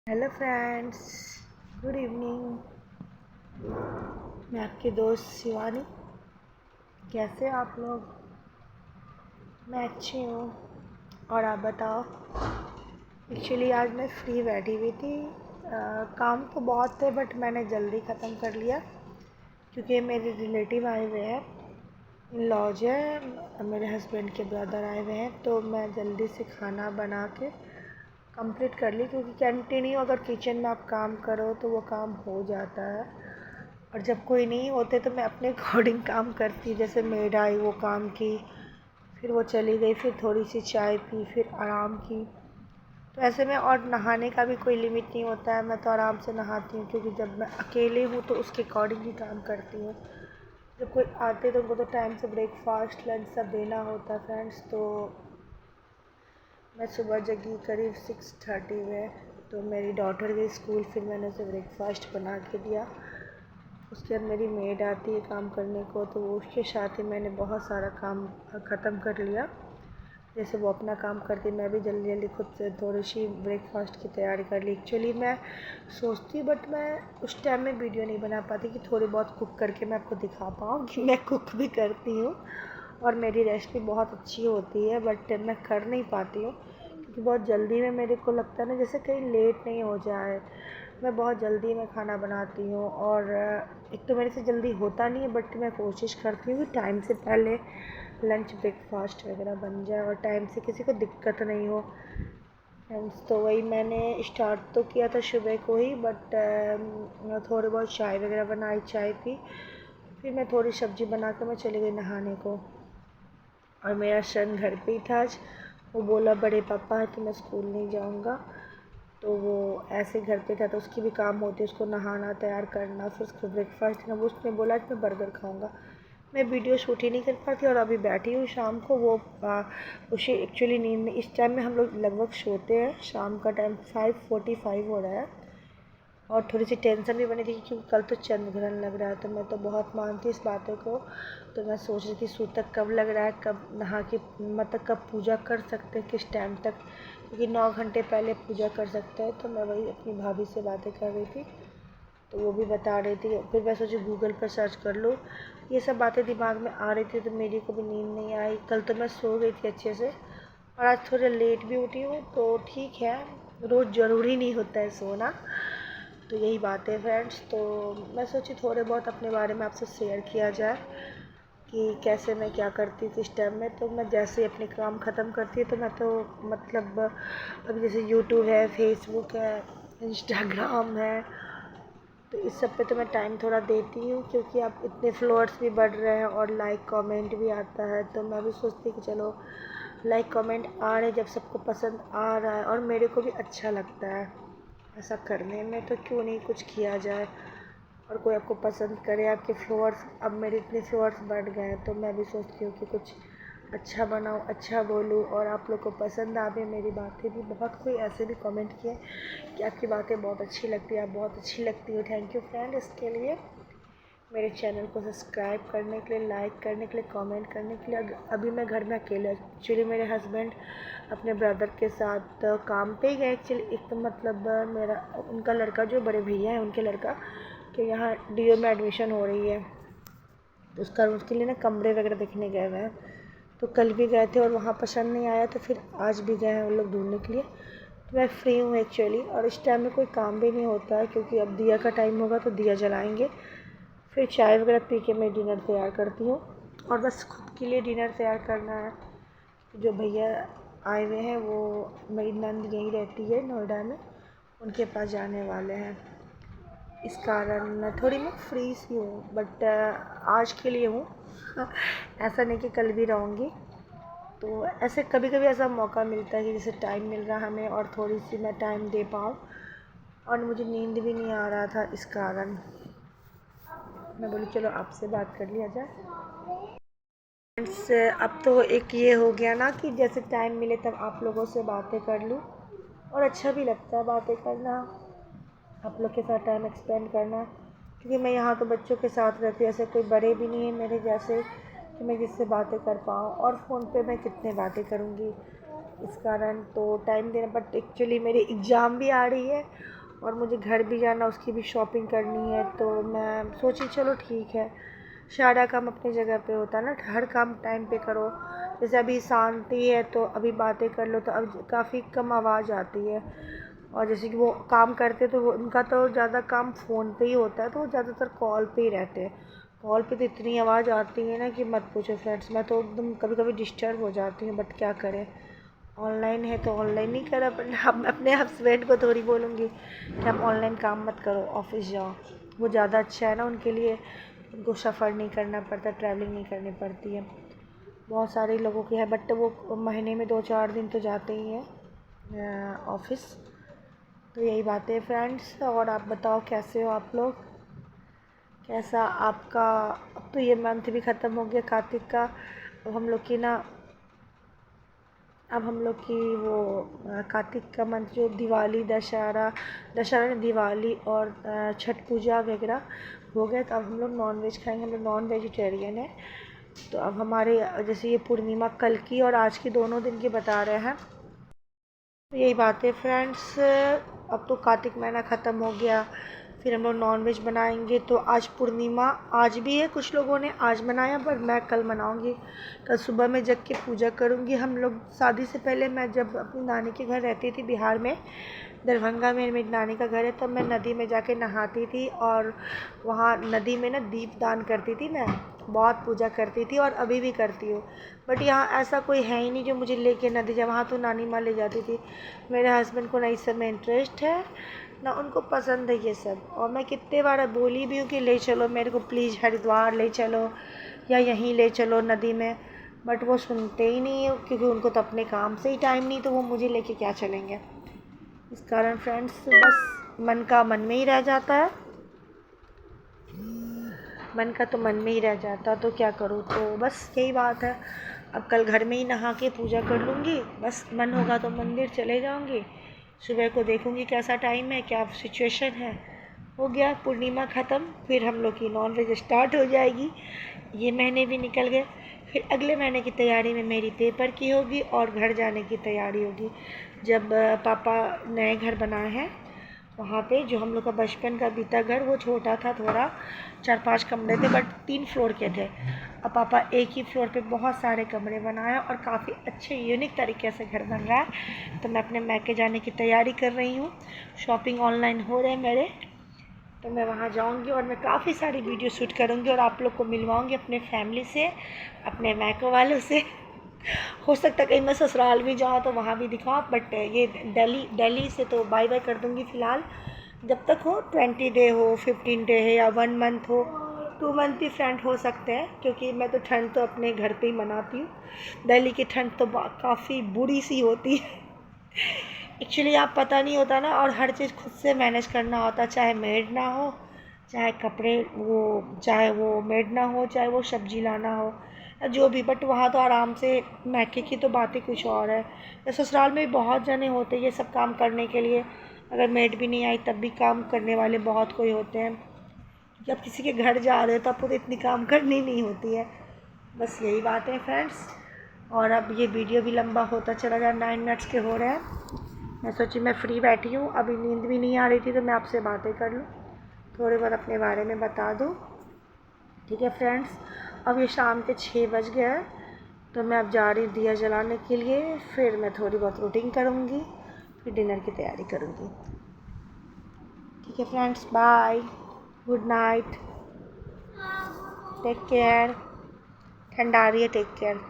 Hello friends, good evening. मैं आपकी दोस्त शिवानी। कैसे हो आप लोग? मैं अच्छी हूँ। और आप बताओ। एक्चुअली आज मैं फ्री बैठी हुई थी। काम तो बहुत थे बट मैंने जल्दी ख़त्म कर लिया क्योंकि मेरे रिलेटिव आए हुए हैं, इन लॉज है, मेरे हस्बैंड के ब्रदर आए हुए हैं, तो मैं जल्दी से खाना बना के कंप्लीट कर ली क्योंकि कंटिन्यू अगर किचन में आप काम करो तो वो काम हो जाता है। और जब कोई नहीं होते तो मैं अपने अकॉर्डिंग काम करती, जैसे मेड आई वो काम की, फिर वो चली गई, फिर थोड़ी सी चाय पी, फिर आराम की। तो ऐसे में और नहाने का भी कोई लिमिट नहीं होता है, मैं तो आराम से नहाती हूँ क्योंकि जब मैं अकेले हूँ तो उसके अकॉर्डिंग ही काम करती हूँ। जब कोई आते तो उनको तो टाइम से ब्रेकफास्ट लंच सब देना होता है फ्रेंड्स। तो मैं सुबह जगी करीब 6:30 में, तो मेरी डॉटर गई स्कूल, फिर मैंने उसे ब्रेकफास्ट बना के दिया। उसके बाद मेरी मेड आती है काम करने को, तो उसके साथ ही मैंने बहुत सारा काम ख़त्म कर लिया। जैसे वो अपना काम करती, मैं भी जल्दी जल्दी खुद से थोड़ी सी ब्रेकफास्ट की तैयारी कर ली। एक्चुअली मैं सोचती बट मैं उस टाइम में वीडियो नहीं बना पाती कि थोड़ी बहुत कुक करके मैं आपको दिखा पाऊँ कि मैं कुक भी करती हूँ और मेरी रेसिपी बहुत अच्छी होती है, बट मैं कर नहीं पाती हूँ क्योंकि बहुत जल्दी में मेरे को लगता है ना जैसे कहीं लेट नहीं हो जाए। मैं बहुत जल्दी में खाना बनाती हूँ और एक तो मेरे से जल्दी होता नहीं है, बट मैं कोशिश करती हूँ कि टाइम से पहले लंच ब्रेकफास्ट वगैरह बन जाए और टाइम से किसी को दिक्कत नहीं हो। फ्रेंड्स, तो वही मैंने स्टार्ट तो किया था सुबह को ही, बट थोड़ी बहुत चाय वगैरह बनाई, चाय पी, फिर मैं थोड़ी सब्ज़ी बना कर मैं चली गई नहाने को। और मेरा सन घर पे ही था आज। वो बोला बड़े पापा है तो मैं स्कूल नहीं जाऊँगा, तो वो ऐसे घर पे था तो उसकी भी काम होती है, उसको नहाना तैयार करना, फिर उसको ब्रेकफास्ट देना। वो उसने बोला कि मैं बर्गर खाऊंगा। मैं वीडियो शूट ही नहीं कर पाती और अभी बैठी हूँ शाम को। वो उसे एक्चुअली नींद में, इस टाइम में हम लोग लगभग सोते हैं, शाम का टाइम 5:45 हो रहा है। और थोड़ी सी टेंशन भी बनी थी क्योंकि कल तो चंद्र ग्रहण लग रहा है, तो मैं तो बहुत मानती इस बातों को। तो मैं सोच रही थी सूतक कब लग रहा है, कब नहा के मतलब कब पूजा कर सकते हैं, किस टाइम तक, क्योंकि 9 घंटे पहले पूजा कर सकते हैं। तो मैं वही अपनी भाभी से बातें कर रही थी, तो वो भी बता रही थी। फिर मैं सोची गूगल पर सर्च कर लूँ, ये सब बातें दिमाग में आ रही थी, तो मेरी को भी नींद नहीं आई। कल तो मैं सो गई थी अच्छे से और आज थोड़ा लेट भी उठी हूँ, तो ठीक है, रोज़ ज़रूरी नहीं होता है सोना। तो यही बात है फ्रेंड्स। तो मैं सोची थोड़े बहुत अपने बारे में आपसे शेयर किया जाए कि कैसे मैं क्या करती थी इस टाइम में। तो मैं जैसे अपने काम ख़त्म करती है तो मैं तो मतलब अभी जैसे यूट्यूब है, फेसबुक है, इंस्टाग्राम है, तो इस सब पे तो मैं टाइम थोड़ा देती हूँ क्योंकि अब इतने फॉलोअर्स भी बढ़ रहे हैं और लाइक कमेंट भी आता है। तो मैं भी सोचती हूँ कि चलो लाइक कमेंट आ रहे, जब सबको पसंद आ रहा है और मेरे को भी अच्छा लगता है ऐसा करने में, तो क्यों नहीं कुछ किया जाए और कोई आपको पसंद करे, आपके फ्लोअर्स। अब मेरे इतने फ्लोअर्स बढ़ गए हैं तो मैं भी सोचती हूँ कि कुछ अच्छा बनाऊँ, अच्छा बोलूँ और आप लोग को पसंद आवे मेरी बातें भी। बहुत कोई ऐसे भी कमेंट किए कि आपकी बातें बहुत अच्छी लगती है, आप बहुत अच्छी लगती हो। थैंक यू फ्रेंड इसके लिए। मेरे चैनल को सब्सक्राइब करने के लिए, लाइक करने के लिए, कमेंट करने के लिए। अभी मैं घर में अकेले, एक्चुअली मेरे हस्बैंड अपने ब्रदर के साथ काम पे ही गए। एक्चुअली एक तो मतलब मेरा उनका लड़का, जो बड़े भैया हैं उनके लड़का के यहाँ डीओ में एडमिशन हो रही है, तो उसके लिए ना कमरे वगैरह देखने गए हुए हैं। तो कल भी गए थे और वहाँ पसंद नहीं आया, तो फिर आज भी गए हैं उन लोग ढूंढने के लिए। तो मैं फ्री हूँ एक्चुअली और इस टाइम में कोई काम भी नहीं होता है क्योंकि अब दिया का टाइम होगा तो दिया जलाएंगे, फिर चाय वगैरह पी के मैं डिनर तैयार करती हूँ। और बस खुद के लिए डिनर तैयार करना है। जो भैया आए हुए हैं वो, मेरी नंद यहीं रहती है नोएडा में, उनके पास जाने वाले हैं। इस कारण थोड़ी मैं फ्री सी हूँ, बट आज के लिए हूँ ऐसा नहीं कि कल भी रहूँगी। तो ऐसे कभी कभी ऐसा मौका मिलता है कि जैसे टाइम मिल रहा है हमें और थोड़ी सी मैं टाइम दे पाऊँ, और मुझे नींद भी नहीं आ रहा था, इस कारण मैं बोली चलो आपसे बात कर लिया जाए। फ्रेंड्स, अब तो एक ये हो गया ना कि जैसे टाइम मिले तब आप लोगों से बातें कर लूँ, और अच्छा भी लगता है बातें करना, आप लोग के साथ टाइम एक्सपेंड करना। क्योंकि मैं यहाँ तो बच्चों के साथ रहती हूँ, ऐसे कोई बड़े भी नहीं है मेरे जैसे कि मैं जिससे बातें कर पाऊँ, और फ़ोन पे मैं कितने बातें करूँगी। इस कारण तो टाइम देना, बट एक्चुअली मेरी एग्ज़ाम भी आ रही है और मुझे घर भी जाना, उसकी भी शॉपिंग करनी है। तो मैं सोची चलो ठीक है, सारा काम अपनी जगह पे होता है ना, हर काम टाइम पे करो। जैसे अभी शांति है तो अभी बातें कर लो, तो अब काफ़ी कम आवाज़ आती है। और जैसे कि वो काम करते तो उनका तो ज़्यादा काम फ़ोन पे ही होता है, तो वो ज़्यादातर कॉल पे ही रहते हैं। कॉल पे तो इतनी आवाज़ आती है ना कि मत पूछो फ्रेंड्स, मैं तो एकदम कभी कभी डिस्टर्ब हो जाती हूँ, बट क्या करें, ऑनलाइन है तो ऑनलाइन ही करा। पर हम अपने हस्बैंड को थोड़ी बोलूँगी कि आप ऑनलाइन काम मत करो, ऑफिस जाओ, वो ज़्यादा अच्छा है ना उनके लिए। उनको सफ़र नहीं करना पड़ता, ट्रैवलिंग नहीं करनी पड़ती है। बहुत सारे लोगों की है, बट वो महीने में 2-4 दिन तो जाते ही हैं ऑफिस। तो यही बात है फ्रेंड्स। और आप बताओ कैसे हो आप लोग, कैसा आपका। अब तो ये मंथ भी ख़त्म हो गया कार्तिक का। अब हम लोग की ना, अब हम लोग की वो कार्तिक का मंथ जो दिवाली, दशहरा ने दिवाली और छठ पूजा वगैरह हो गया, तो अब हम लोग नॉन वेज खाएंगे। हम लोग नॉन वेजिटेरियन है। तो अब हमारे जैसे ये पूर्णिमा कल की और आज की दोनों दिन की बता रहे हैं। तो यही बात है फ्रेंड्स। अब तो कार्तिक महीना ख़त्म हो गया, फिर हम लोग नॉन वेज बनाएंगे। तो आज पूर्णिमा आज भी है, कुछ लोगों ने आज बनाया, पर मैं कल मनाऊंगी। कल सुबह में जग के पूजा करूंगी। हम लोग शादी से पहले, मैं जब अपनी नानी के घर रहती थी बिहार में, दरभंगा में मेरी नानी का घर है, तब मैं नदी में जाके नहाती थी और वहाँ नदी में ना दीप दान करती थी। मैं बहुत पूजा करती थी और अभी भी करती हूँ। बट यहाँ ऐसा कोई है ही नहीं जो मुझे लेके नदी जाए, वहाँ तो नानी माँ ले जाती थी। मेरे हस्बैंड को ना इस सब में इंटरेस्ट है, ना उनको पसंद है ये सब। और मैं कितने बार बोली भी हूँ कि ले चलो मेरे को, प्लीज़ हरिद्वार ले चलो या यहीं ले चलो नदी में, बट वो सुनते ही नहीं है, क्योंकि उनको तो अपने काम से ही टाइम नहीं, तो वो मुझे लेके क्या चलेंगे। इस कारण फ्रेंड्स बस मन का मन में ही रह जाता है, मन का तो मन में ही रह जाता, तो क्या करूँ। तो बस यही बात है। अब कल घर में ही नहा के पूजा कर लूँगी, बस मन होगा तो मंदिर चले जाऊँगी। सुबह को देखूँगी कैसा टाइम है, क्या सिचुएशन है। हो गया पूर्णिमा ख़त्म, फिर हम लोग की नॉन वेज स्टार्ट हो जाएगी। ये महीने भी निकल गए, फिर अगले महीने की तैयारी में मेरी पेपर की होगी और घर जाने की तैयारी होगी। जब पापा नए घर बनाए हैं वहाँ पे, जो हम लोग का बचपन का बीता घर, वो छोटा था थोड़ा, 4-5 कमरे थे, बट 3 फ्लोर के थे। अब पापा एक ही फ्लोर पे बहुत सारे कमरे बनाए और काफ़ी अच्छे यूनिक तरीके से घर बन रहा है। तो मैं अपने मैके जाने की तैयारी कर रही हूँ। शॉपिंग ऑनलाइन हो रहे हैं मेरे, तो मैं वहाँ जाऊँगी और मैं काफ़ी सारी वीडियो शूट करूँगी और आप लोग को मिलवाऊँगी अपने फैमिली से, अपने मैके वालों से। हो सकता है कहीं मैं ससुराल भी जाऊँ तो वहाँ भी दिखाऊँ, बट ये दिल्ली से तो बाय बाय कर दूँगी फ़िलहाल। जब तक हो 20 डे हो, 15 डे है, या 1 मंथ हो, 2 मंथ भी फ्रेंड हो सकते हैं, क्योंकि मैं तो ठंड तो अपने घर पे ही मनाती हूँ। दिल्ली की ठंड तो काफ़ी बुरी सी होती है। एक्चुअली आप पता नहीं होता ना, और हर चीज़ खुद से मैनेज करना होता, चाहे मेड ना हो, चाहे कपड़े वो, चाहे वो मेड ना हो, चाहे वो सब्जी लाना हो, जो भी। बट वहाँ तो आराम से, मैके की तो बात ही कुछ और है। ससुराल में भी बहुत जने होते हैं ये सब काम करने के लिए, अगर मेड भी नहीं आई तब भी काम करने वाले बहुत कोई होते हैं। जब किसी के घर जा रहे हो तो आपको तो इतनी काम करनी नहीं होती है। बस यही बात है फ्रेंड्स। और अब ये वीडियो भी लंबा होता चला गया, 9 मिनट्स के हो रहे हैं। मैं सोची मैं फ्री बैठी हूँ, अभी नींद भी नहीं आ रही थी, तो मैं आपसे बातें कर लूँ, थोड़े बहुत अपने बारे में बता दूँ। ठीक है फ्रेंड्स, अब ये शाम के 6 बज गए हैं, तो मैं अब जा रही दिया जलाने के लिए। फिर मैं थोड़ी बहुत रूटीन करूँगी, फिर डिनर की तैयारी करूँगी। ठीक है friends, bye, good night, take care. ठंड आ रही है, टेक केयर।